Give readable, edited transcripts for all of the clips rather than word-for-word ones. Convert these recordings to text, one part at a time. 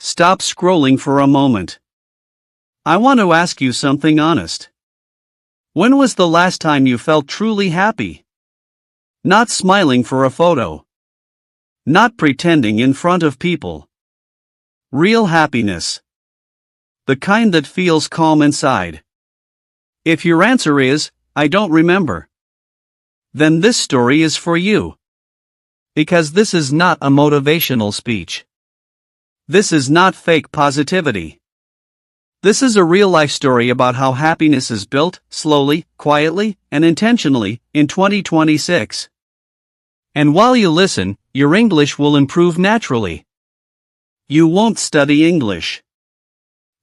Stop scrolling for a moment. I want to ask you something honest. When was the last time you felt truly happy? Not smiling for a photo. Not pretending in front of people. Real happiness. The kind that feels calm inside. If your answer is, I don't remember, then this story is for you. Because this is not a motivational speech. This is not fake positivity. This is a real-life story about how happiness is built, slowly, quietly, and intentionally, in 2026. And while you listen, your English will improve naturally. You won't study English.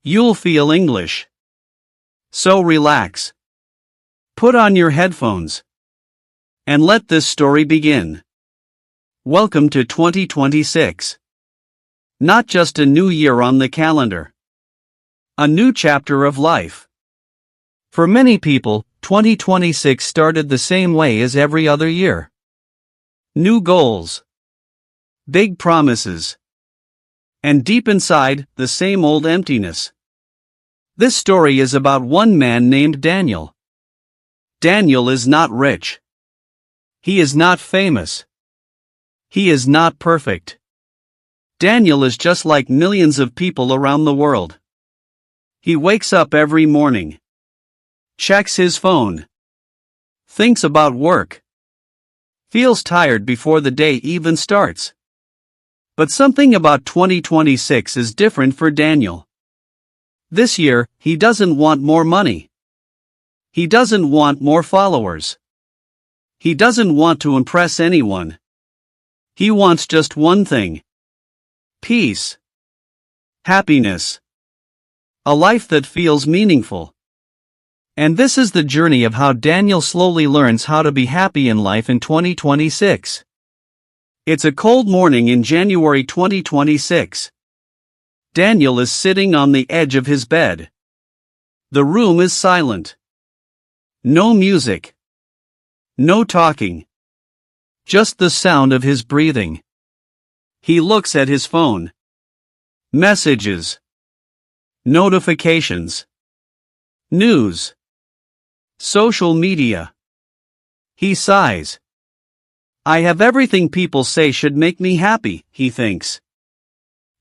You'll feel English. So relax. Put on your headphones. And let this story begin. Welcome to 2026. Not just a new year on the calendar. A new chapter of life. For many people, 2026 started the same way as every other year. New goals. Big promises. And deep inside, the same old emptiness. This story is about one man named Daniel. Daniel is not rich. He is not famous. He is not perfect. Daniel is just like millions of people around the world. He wakes up every morning. Checks his phone. Thinks about work. Feels tired before the day even starts. But something about 2026 is different for Daniel. This year, he doesn't want more money. He doesn't want more followers. He doesn't want to impress anyone. He wants just one thing. Peace. Happiness. A life that feels meaningful. And this is the journey of how Daniel slowly learns how to be happy in life in 2026. It's a cold morning in January 2026. Daniel is sitting on the edge of his bed. The room is silent. No music. No talking. Just the sound of his breathing. He looks at his phone. Messages. Notifications. News. Social media. He sighs. I have everything people say should make me happy, he thinks.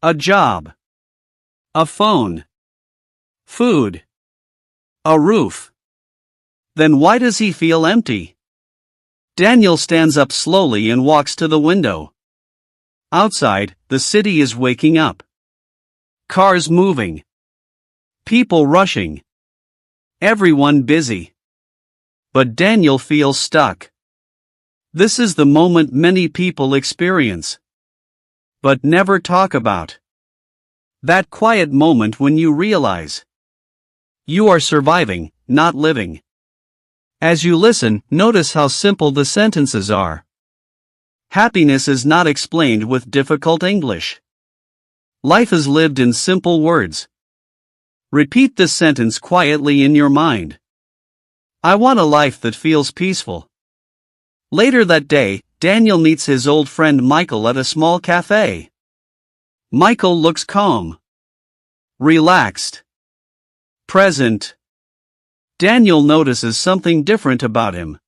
A job. A phone. Food. A roof. Then why does he feel empty? Daniel stands up slowly and walks to the window. Outside, the city is waking up. Cars moving. People rushing. Everyone busy. But Daniel feels stuck. This is the moment many people experience, but never talk about. That quiet moment when you realize you are surviving, not living. As you listen, notice how simple the sentences are. Happiness is not explained with difficult English. Life is lived in simple words. Repeat this sentence quietly in your mind. I want a life that feels peaceful. Later that day, Daniel meets his old friend Michael at a small cafe. Michael looks calm. Relaxed. Present. Daniel notices something different about him.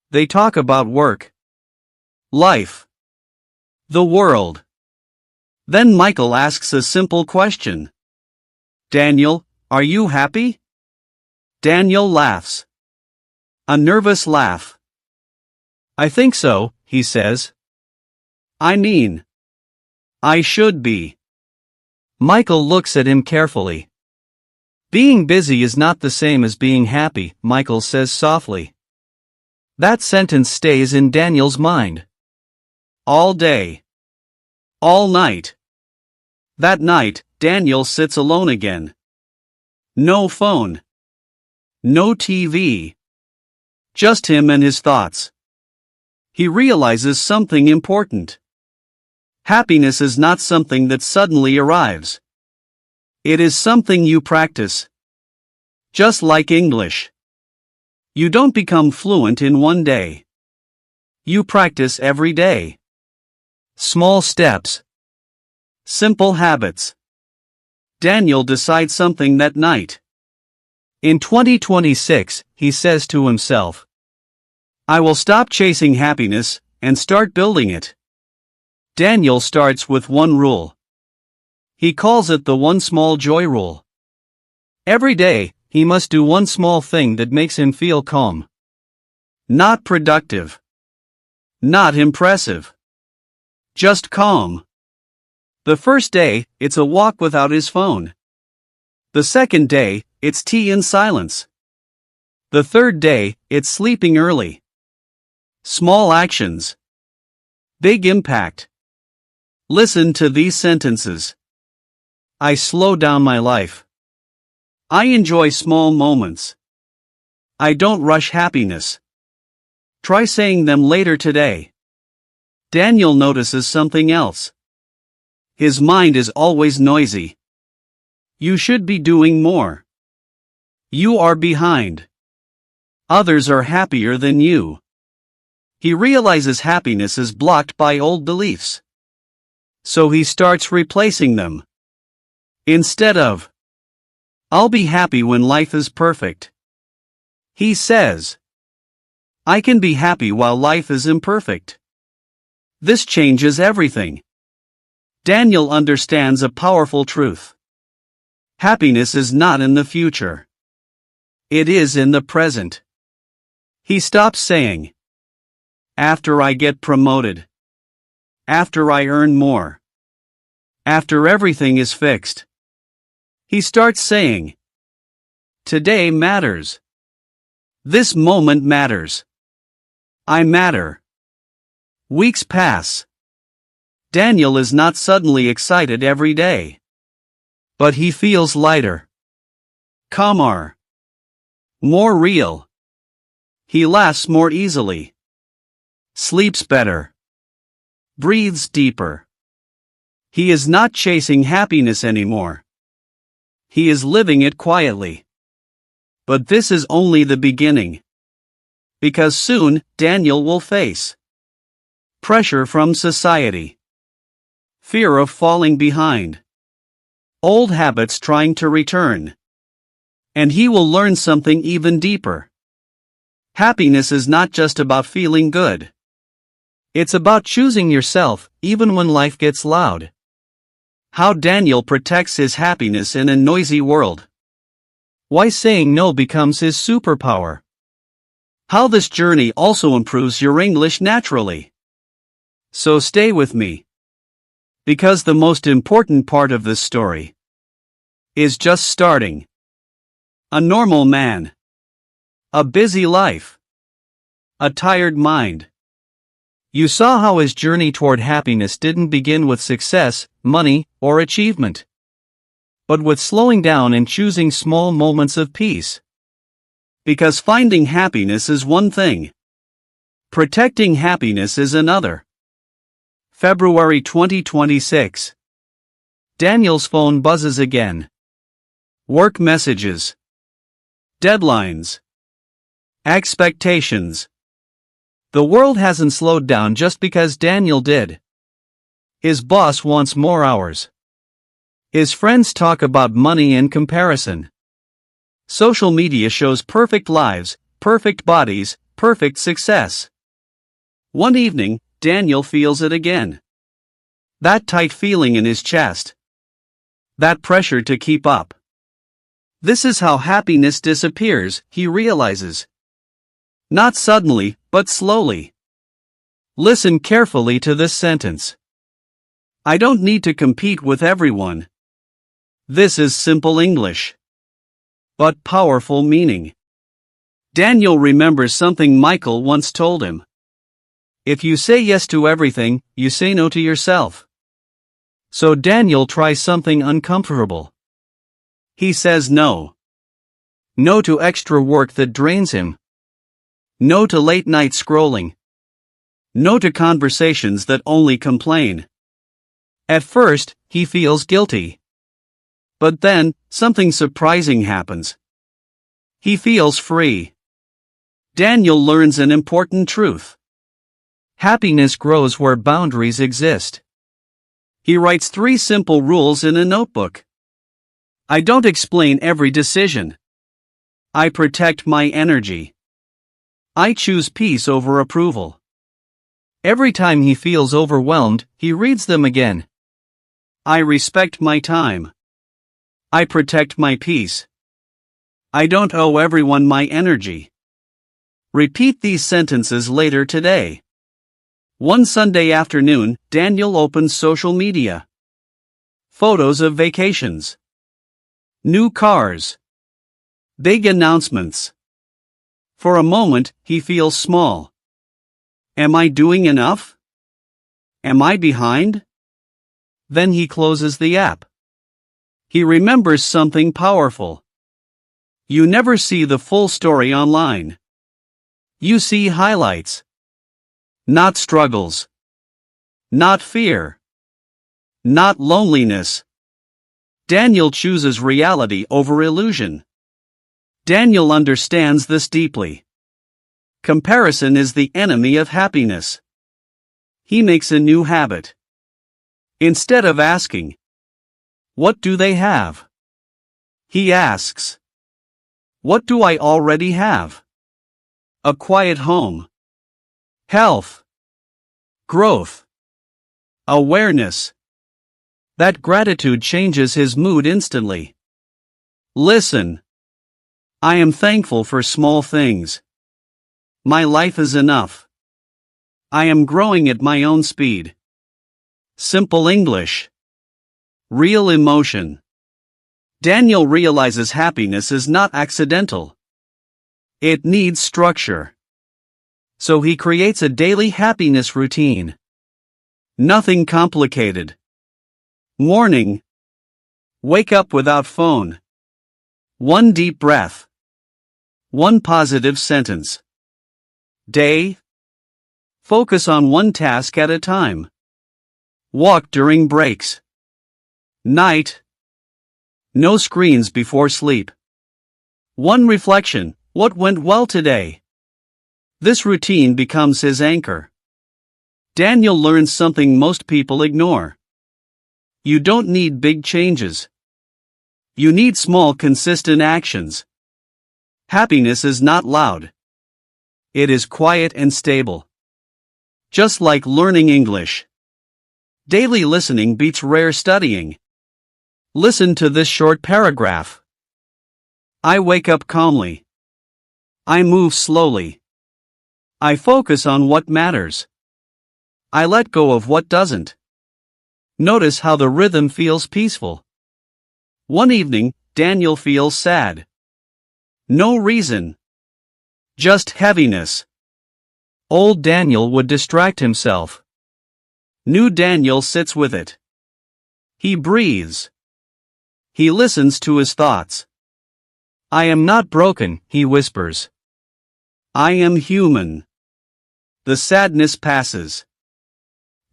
They talk about work. Life. The world. Then Michael asks a simple question. Daniel, are you happy? Daniel laughs. A nervous laugh. I think so, he says. I mean, I should be. Michael looks at him carefully. Being busy is not the same as being happy, Michael says softly. That sentence stays in Daniel's mind. All day. All night. That night, Daniel sits alone again. No phone. No TV. Just him and his thoughts. He realizes something important. Happiness is not something that suddenly arrives. It is something you practice. Just like English. You don't become fluent in one day. You practice every day. Small steps. Simple habits. Daniel decides something that night. In 2026, he says to himself, I will stop chasing happiness and start building it. Daniel starts with one rule. He calls it the one small joy rule. Every day, he must do one small thing that makes him feel calm. Not productive. Not impressive. Just calm. The first day, it's a walk without his phone. The second day, it's tea in silence. The third day, it's sleeping early. Small actions. Big impact. Listen to these sentences. I slow down my life. I enjoy small moments. I don't rush happiness. Try saying them later today. Daniel notices something else. His mind is always noisy. You should be doing more. You are behind. Others are happier than you. He realizes happiness is blocked by old beliefs. So he starts replacing them. Instead of, I'll be happy when life is perfect, he says, I can be happy while life is imperfect. This changes everything. Daniel understands a powerful truth. Happiness is not in the future. It is in the present. He stops saying, after I get promoted. After I earn more. After everything is fixed. He starts saying, today matters. This moment matters. I matter. Weeks pass. Daniel is not suddenly excited every day. But he feels lighter. Calmer. More real. He laughs more easily. Sleeps better. Breathes deeper. He is not chasing happiness anymore. He is living it quietly. But this is only the beginning. Because soon, Daniel will face pressure from society. Fear of falling behind. Old habits trying to return. And he will learn something even deeper. Happiness is not just about feeling good. It's about choosing yourself, even when life gets loud. How Daniel protects his happiness in a noisy world. Why saying no becomes his superpower. How this journey also improves your English naturally. So stay with me. Because the most important part of this story is just starting. A normal man. A busy life. A tired mind. You saw how his journey toward happiness didn't begin with success, money, or achievement, but with slowing down and choosing small moments of peace. Because finding happiness is one thing. Protecting happiness is another. February 2026. Daniel's phone buzzes again. Work messages. Deadlines. Expectations. The world hasn't slowed down just because Daniel did. His boss wants more hours. His friends talk about money and comparison. Social media shows perfect lives, perfect bodies, perfect success. One evening, Daniel feels it again. That tight feeling in his chest. That pressure to keep up. This is how happiness disappears, he realizes. Not suddenly, but slowly. Listen carefully to this sentence. I don't need to compete with everyone. This is simple English. But powerful meaning. Daniel remembers something Michael once told him. If you say yes to everything, you say no to yourself. So Daniel tries something uncomfortable. He says no. No to extra work that drains him. No to late night scrolling. No to conversations that only complain. At first, he feels guilty. But then, something surprising happens. He feels free. Daniel learns an important truth. Happiness grows where boundaries exist. He writes 3 simple rules in a notebook. I don't explain every decision. I protect my energy. I choose peace over approval. Every time he feels overwhelmed, he reads them again. I respect my time. I protect my peace. I don't owe everyone my energy. Repeat these sentences later today. One Sunday afternoon, Daniel opens social media. Photos of vacations. New cars. Big announcements. For a moment, he feels small. Am I doing enough? Am I behind? Then he closes the app. He remembers something powerful. You never see the full story online. You see highlights. Not struggles. Not fear. Not loneliness. Daniel chooses reality over illusion. Daniel understands this deeply. Comparison is the enemy of happiness. He makes a new habit. Instead of asking, "What do they have?" he asks, "What do I already have?" A quiet home. Health. Growth. Awareness. That gratitude changes his mood instantly. Listen. I am thankful for small things. My life is enough. I am growing at my own speed. Simple English. Real emotion. Daniel realizes happiness is not accidental. It needs structure. So he creates a daily happiness routine. Nothing complicated. Morning. Wake up without phone. One deep breath. One positive sentence. Day. Focus on one task at a time. Walk during breaks. Night. No screens before sleep. One reflection, what went well today? This routine becomes his anchor. Daniel learns something most people ignore. You don't need big changes. You need small, consistent actions. Happiness is not loud. It is quiet and stable. Just like learning English. Daily listening beats rare studying. Listen to this short paragraph. I wake up calmly. I move slowly. I focus on what matters. I let go of what doesn't. Notice how the rhythm feels peaceful. One evening, Daniel feels sad. No reason. Just heaviness. Old Daniel would distract himself. New Daniel sits with it. He breathes. He listens to his thoughts. I am not broken, he whispers. I am human. The sadness passes.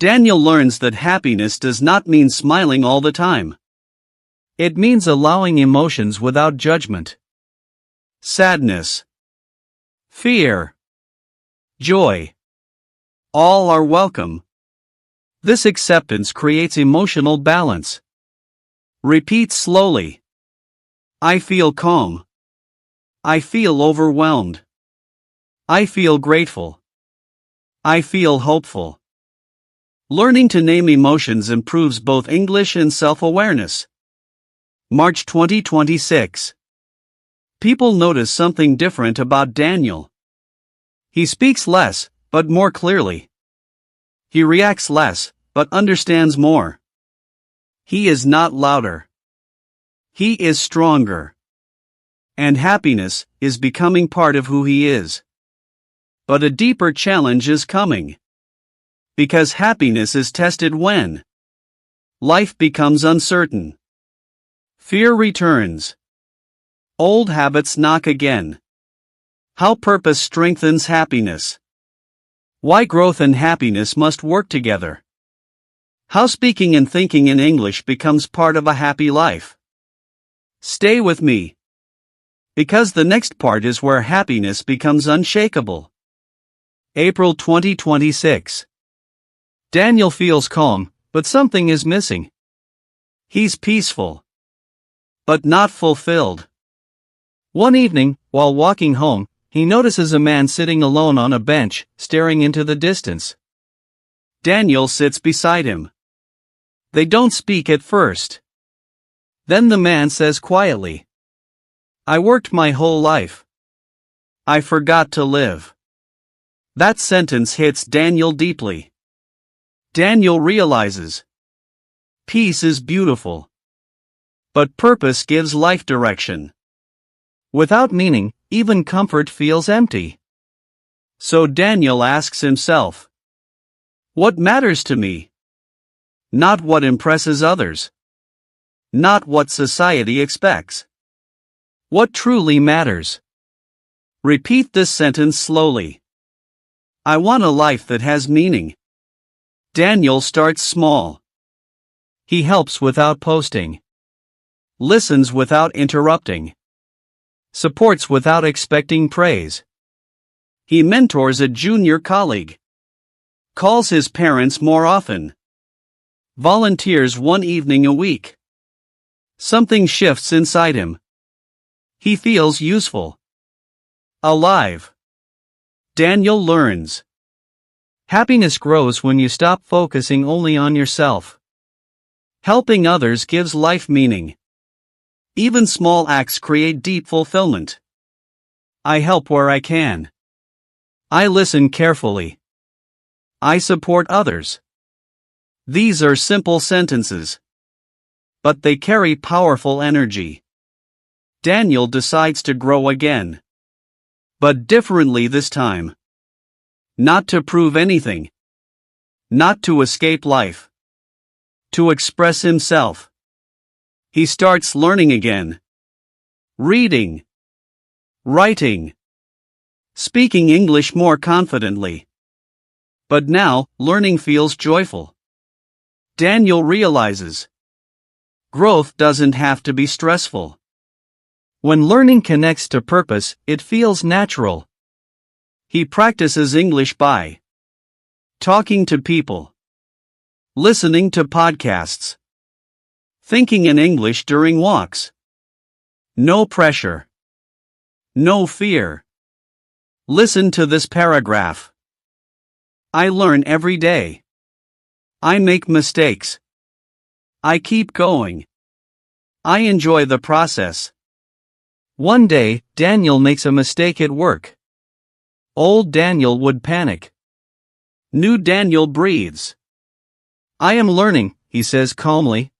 Daniel learns that happiness does not mean smiling all the time. It means allowing emotions without judgment. Sadness. Fear. Joy. All are welcome. This acceptance creates emotional balance. Repeat slowly. I feel calm. I feel overwhelmed. I feel grateful. I feel hopeful. Learning to name emotions improves both English and self-awareness. March 2026. People notice something different about Daniel. He speaks less, but more clearly. He reacts less, but understands more. He is not louder. He is stronger. And happiness is becoming part of who he is. But a deeper challenge is coming. Because happiness is tested when life becomes uncertain. Fear returns. Old habits knock again. How purpose strengthens happiness. Why growth and happiness must work together. How speaking and thinking in English becomes part of a happy life. Stay with me. Because the next part is where happiness becomes unshakable. April 2026. Daniel feels calm, but something is missing. He's peaceful. but not fulfilled. One evening, while walking home, he notices a man sitting alone on a bench, staring into the distance. Daniel sits beside him. They don't speak at first. Then the man says quietly, "I worked my whole life. I forgot to live." That sentence hits Daniel deeply. Daniel realizes, peace is beautiful, but purpose gives life direction. Without meaning, even comfort feels empty. So Daniel asks himself, what matters to me? Not what impresses others. Not what society expects. What truly matters? Repeat this sentence slowly. I want a life that has meaning. Daniel starts small. He helps without posting. Listens without interrupting. Supports without expecting praise. He mentors a junior colleague. Calls his parents more often. Volunteers one evening a week. Something shifts inside him. He feels useful. Alive. Daniel learns. Happiness grows when you stop focusing only on yourself. Helping others gives life meaning. Even small acts create deep fulfillment. I help where I can. I listen carefully. I support others. These are simple sentences, but they carry powerful energy. Daniel decides to grow again. But differently this time. Not to prove anything. Not to escape life. To express himself. He starts learning again. Reading. Writing. Speaking English more confidently. But now, learning feels joyful. Daniel realizes, growth doesn't have to be stressful. When learning connects to purpose, it feels natural. He practices English by talking to people, listening to podcasts, thinking in English during walks. No pressure. No fear. Listen to this paragraph. I learn every day. I make mistakes. I keep going. I enjoy the process. One day, Daniel makes a mistake at work. Old Daniel would panic. New Daniel breathes. I am learning, he says calmly.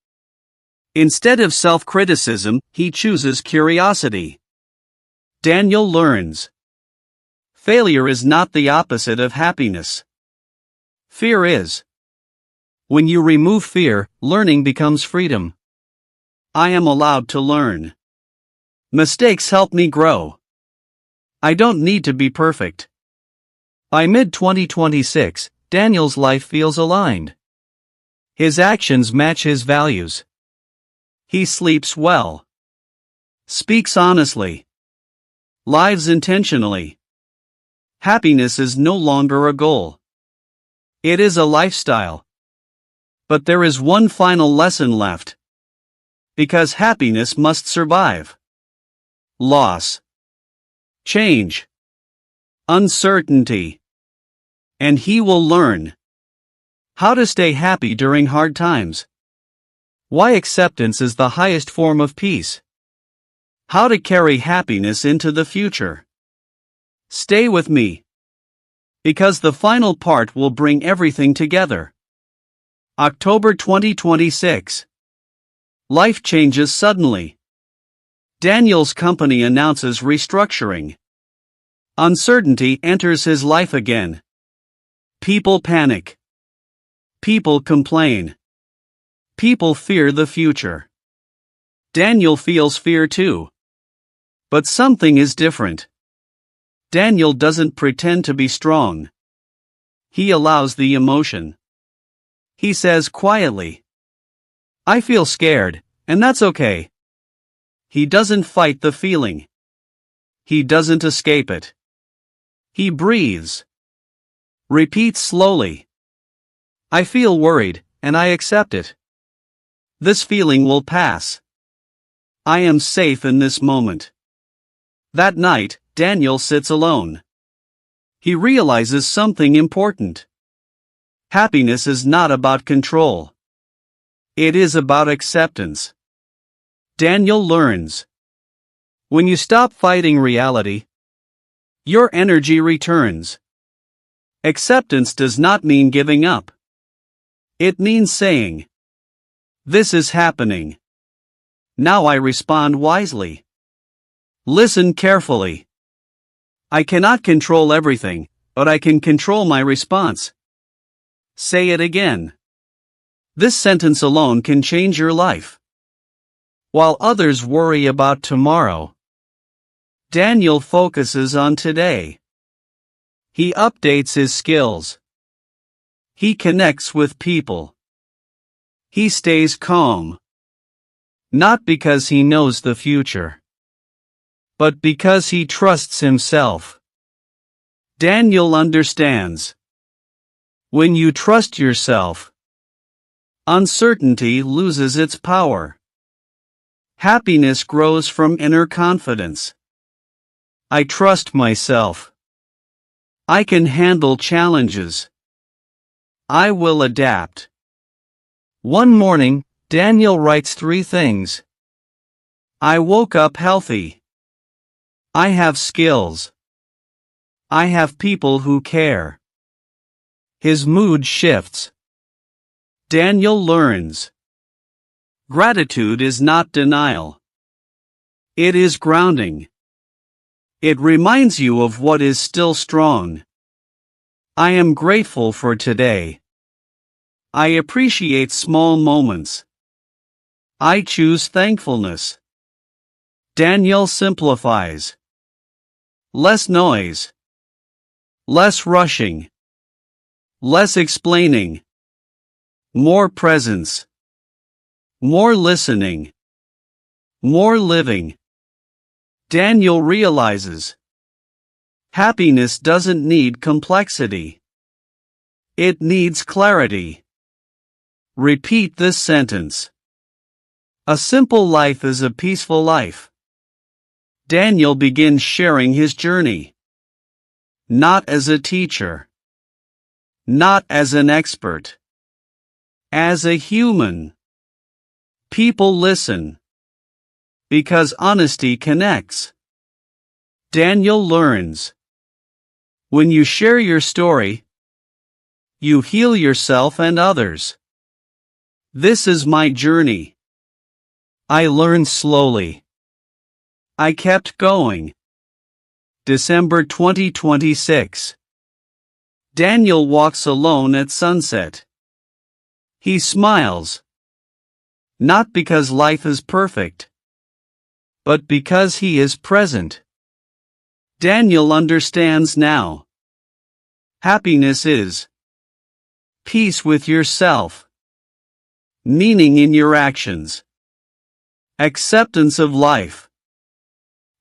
Instead of self-criticism, he chooses curiosity. Daniel learns. Failure is not the opposite of happiness. Fear is. When you remove fear, learning becomes freedom. I am allowed to learn. Mistakes help me grow. I don't need to be perfect. By mid-2026, Daniel's life feels aligned. His actions match his values. He sleeps well. Speaks honestly. Lives intentionally. Happiness is no longer a goal. It is a lifestyle. But there is one final lesson left. Because happiness must survive. Loss. Change. Uncertainty. And he will learn how to stay happy during hard times. Why acceptance is the highest form of peace. How to carry happiness into the future. Stay with me. Because the final part will bring everything together. October 2026. Life changes suddenly. Daniel's company announces restructuring. Uncertainty enters his life again. People panic. People complain. People fear the future. Daniel feels fear too. But something is different. Daniel doesn't pretend to be strong. He allows the emotion. He says quietly, I feel scared, and that's okay. He doesn't fight the feeling. He doesn't escape it. He breathes. Repeats slowly. I feel worried, and I accept it. This feeling will pass. I am safe in this moment. That night, Daniel sits alone. He realizes something important. Happiness is not about control. It is about acceptance. Daniel learns. When you stop fighting reality, your energy returns. Acceptance does not mean giving up. It means saying, "This is happening. Now I respond wisely." Listen carefully. I cannot control everything, but I can control my response. Say it again. This sentence alone can change your life. While others worry about tomorrow, Daniel focuses on today. He updates his skills. He connects with people. He stays calm. Not because he knows the future, but because he trusts himself. Daniel understands. When you trust yourself, uncertainty loses its power. Happiness grows from inner confidence. I trust myself. I can handle challenges. I will adapt. One morning, Daniel writes 3 things. I woke up healthy. I have skills. I have people who care. His mood shifts. Daniel learns. Gratitude is not denial. It is grounding. It reminds you of what is still strong. I am grateful for today. I appreciate small moments. I choose thankfulness. Daniel simplifies. Less noise. Less rushing. Less explaining. More presence. More listening. More living. Daniel realizes. Happiness doesn't need complexity. It needs clarity. Repeat this sentence. A simple life is a peaceful life. Daniel begins sharing his journey. Not as a teacher. Not as an expert. As a human. People listen. Because honesty connects. Daniel learns. When you share your story, you heal yourself and others. This is my journey. I learned slowly. I kept going. December 2026. Daniel walks alone at sunset. He smiles. Not because life is perfect, but because he is present. Daniel understands now. Happiness is peace with yourself, meaning in your actions, acceptance of life,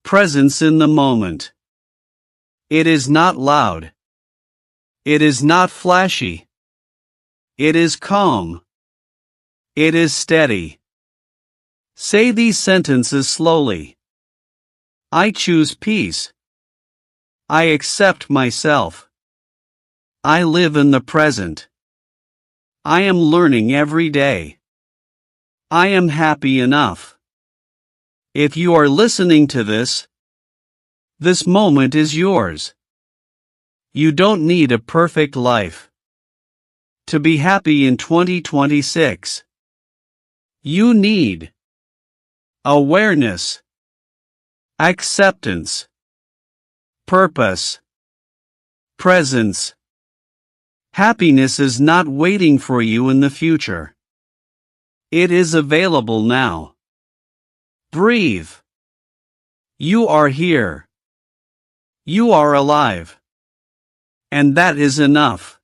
presence in the moment. It is not loud. It is not flashy. It is calm. It is steady. Say these sentences slowly. I choose peace. I accept myself. I live in the present. I am learning every day. I am happy enough. If you are listening to this moment is yours. You don't need a perfect life to be happy in 2026. You need awareness, acceptance, purpose, presence. Happiness is not waiting for you in the future. It is available now. Breathe. You are here. You are alive. And that is enough.